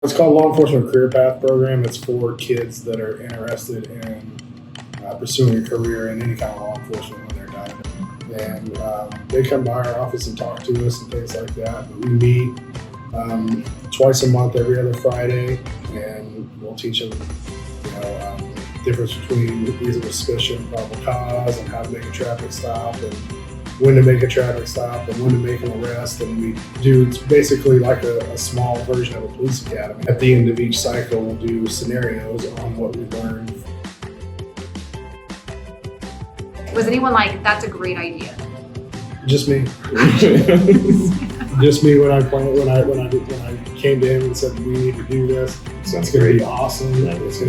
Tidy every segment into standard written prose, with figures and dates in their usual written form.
It's called Law Enforcement Career Path Program. It's for kids that are interested in pursuing a career in any kind of law enforcement when they're done. And they come by our office and talk to us and things like that. But we meet twice a month, every other Friday, and we'll teach them, difference between reason of suspicion, probable cause, and how to make a traffic stop, and when to make a traffic stop, and when to make an arrest. And we do, it's basically like a small version of a police academy. At the end of each cycle, we'll do scenarios on what we learned. Was anyone like, that's a great idea? Just me. Just me when I came to him and said we need to do this. It's going to be awesome. It's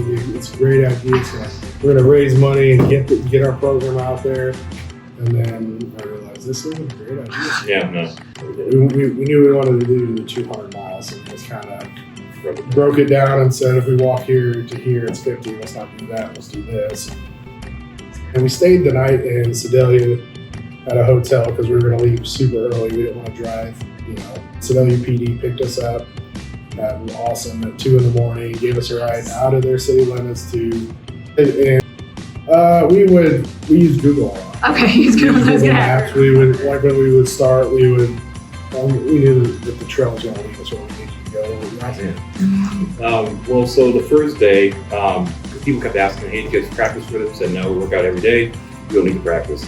a great idea. So we're going to raise money and get our program out there. And then I realized this is a great idea. Yeah, no. We knew we wanted to do the 200 miles, and just kind of broke it down and said if we walk here to here it's 50. Let's not do that. Let's do this. And we stayed the night in Sedalia at a hotel because we were going to leave super early. We didn't want to drive. Sedalia PD picked us up. That was awesome at 2 a.m. Gave us a ride out of their city limits to, and we used Google a lot. Okay, he's Google Maps. We would, like when we would start, we knew that the trail was going to lead us where we needed to go. Well, so the first day, people kept asking, hey, do you guys practice for this? I said, no, we work out every day. We don't need to practice.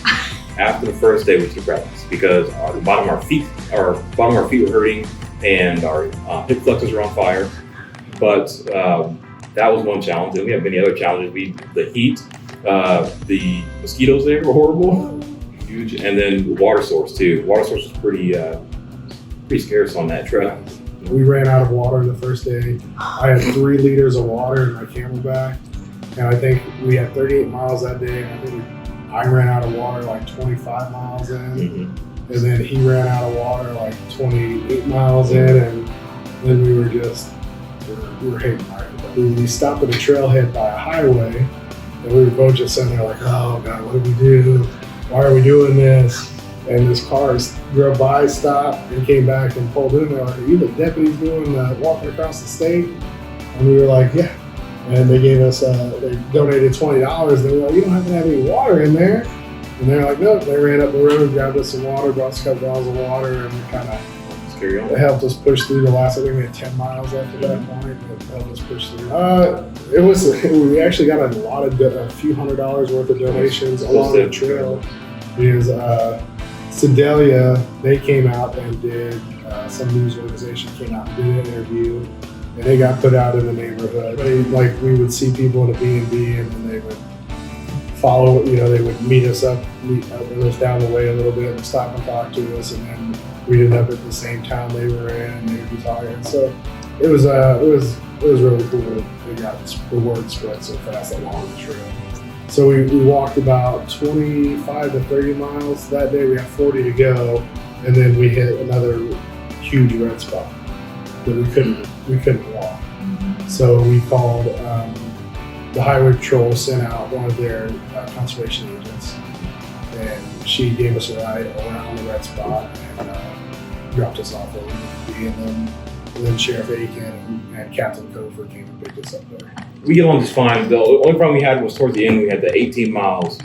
After the first day, we took practice because the bottom of our feet were hurting and our hip flexors were on fire. But that was one challenge, and we have many other challenges. The heat, the mosquitoes there were horrible, huge, and then the water source too. Water source was pretty scarce on that trail. We ran out of water the first day. I had 3 liters of water in my camelback, and I think we had 38 miles that day. And I think I ran out of water like 25 miles in, and then he ran out of water like 28 miles in, and then we were hating life. We stopped at a trailhead by a highway, and we were both just sitting there like, oh God, what do we do? Why are we doing this? And this car drove by, stopped, and came back and pulled in. They're like, are you the deputies doing walking across the state? And we were like, yeah. And they gave us, they donated $20. They were like, you don't have to have any water in there. And they're like, no. They ran up the road, grabbed us some water, brought us a couple gallons of water, and kind of it helped us push through the last. I think we had 10 miles after that point. It helped us push through. We actually got a few $100s worth of donations along the trail because Sedalia, they came out and did, some news organization came out and did an interview, and they got put out in the neighborhood. We would see people in a B&B, and then they would follow, they would meet us down the way a little bit and stop and talk to us, and then we'd end up at the same town they were in, and they'd be talking. So it was really cool. They got the word spread so fast along the trail. So we walked about 25 to 30 miles that day. We had 40 to go, and then we hit another huge red spot that we couldn't walk. So we called the highway patrol, sent out one of their conservation agents, and she gave us a ride around the red spot and dropped us off where we needed to be, and then Sheriff Aiken and Captain Cofer came and picked us up there. We get along just fine. The only problem we had was towards the end. We had the 18 miles.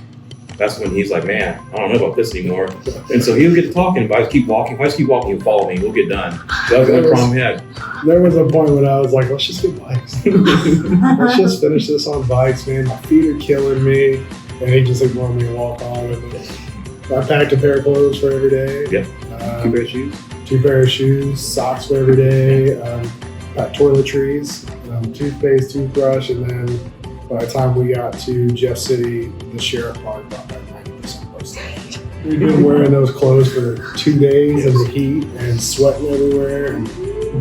That's when he's like, man, I don't know about this anymore. And so he'll get to talking. If I just keep walking, he'll follow me. We'll get done. So that was the only problem we had. There was a point when I was like, let's just get bikes. Let's just finish this on bikes, man. My feet are killing me. And he just ignored me and walked on with it. I packed a pair of clothes for every day. Yep. 2 pair of shoes. 2 pair of shoes, socks for every day, packed toiletries, toothpaste, toothbrush, and then by the time we got to Jeff City, the sheriff probably brought back 90% of our stuff. We've been wearing those clothes for 2 days in the heat and sweating everywhere. And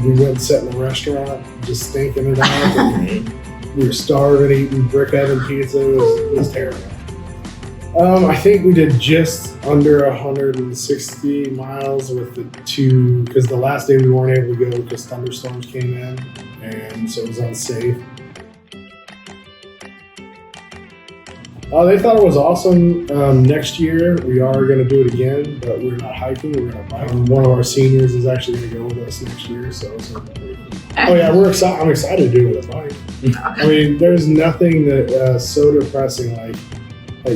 we went and sat in a restaurant, just stinking it out. And we were starving, eating brick oven pizza. It was terrible. I think we did just under 160 miles with the 2, because the last day we weren't able to go because thunderstorms came in, and so it was unsafe. They thought it was awesome. Next year, we are going to do it again, but we're not hiking, we're going to bike. One of our seniors is actually going to go with us next year, so it's going to be pretty cool. Oh yeah, we're excited. I'm excited to do it with a bike. I mean, there's nothing that so depressing like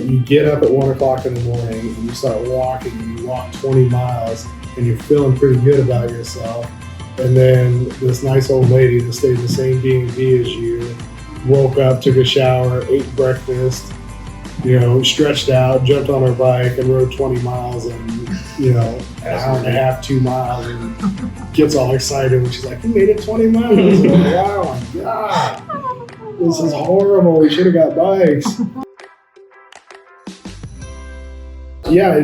you get up at 1 o'clock in the morning and you start walking and you walk 20 miles and you're feeling pretty good about yourself. And then this nice old lady that stayed in the same B&B as you woke up, took a shower, ate breakfast, stretched out, jumped on her bike and rode 20 miles in, an hour and a half, 2 miles, and gets all excited when she's like, "You made it 20 miles." I'm like, "Wow, my God, this is horrible. We should have got bikes." Yeah,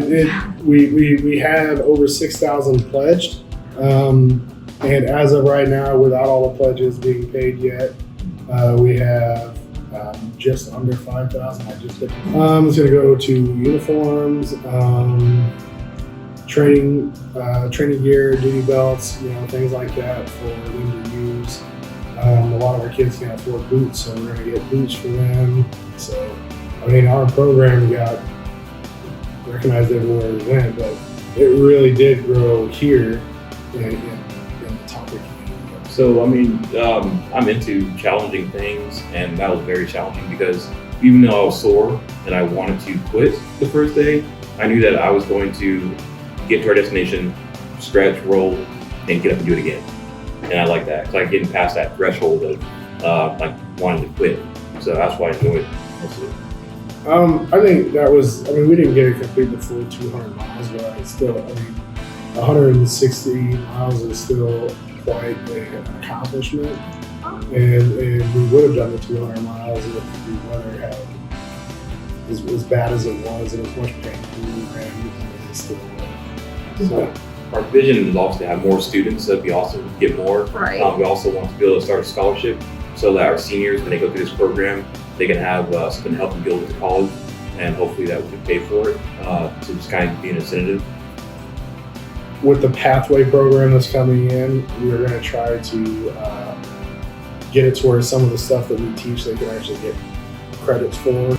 we had over 6,000 pledged, and as of right now, without all the pledges being paid yet, we have just under 5,000. It's going to go to uniforms, training gear, duty belts, things like that for them to use. A lot of our kids can't afford boots, so we're going to get boots for them. So, I mean, our program got recognized everywhere we went, but it really did grow here in the topic. So, I mean, I'm into challenging things, and that was very challenging because even though I was sore and I wanted to quit the first day, I knew that I was going to get to our destination, stretch, roll, and get up and do it again. And I like that, because like getting past that threshold of like wanting to quit. So that's why I enjoyed most of it. I think that was, we didn't get to complete the full 200 miles, but it's still, 160 miles is still quite an accomplishment. And we would have done the 200 miles if the weather had as bad as it was and as much pain and still. So our vision is also to have more students. So it'd be awesome to get more. Right. We also want to be able to start a scholarship so that our seniors, when they go through this program, they can have something to help them go to college, and hopefully that we can pay for it to just kind of be an incentive. With the pathway program that's coming in, we're going to try to get it to where some of the stuff that we teach they can actually get credits for.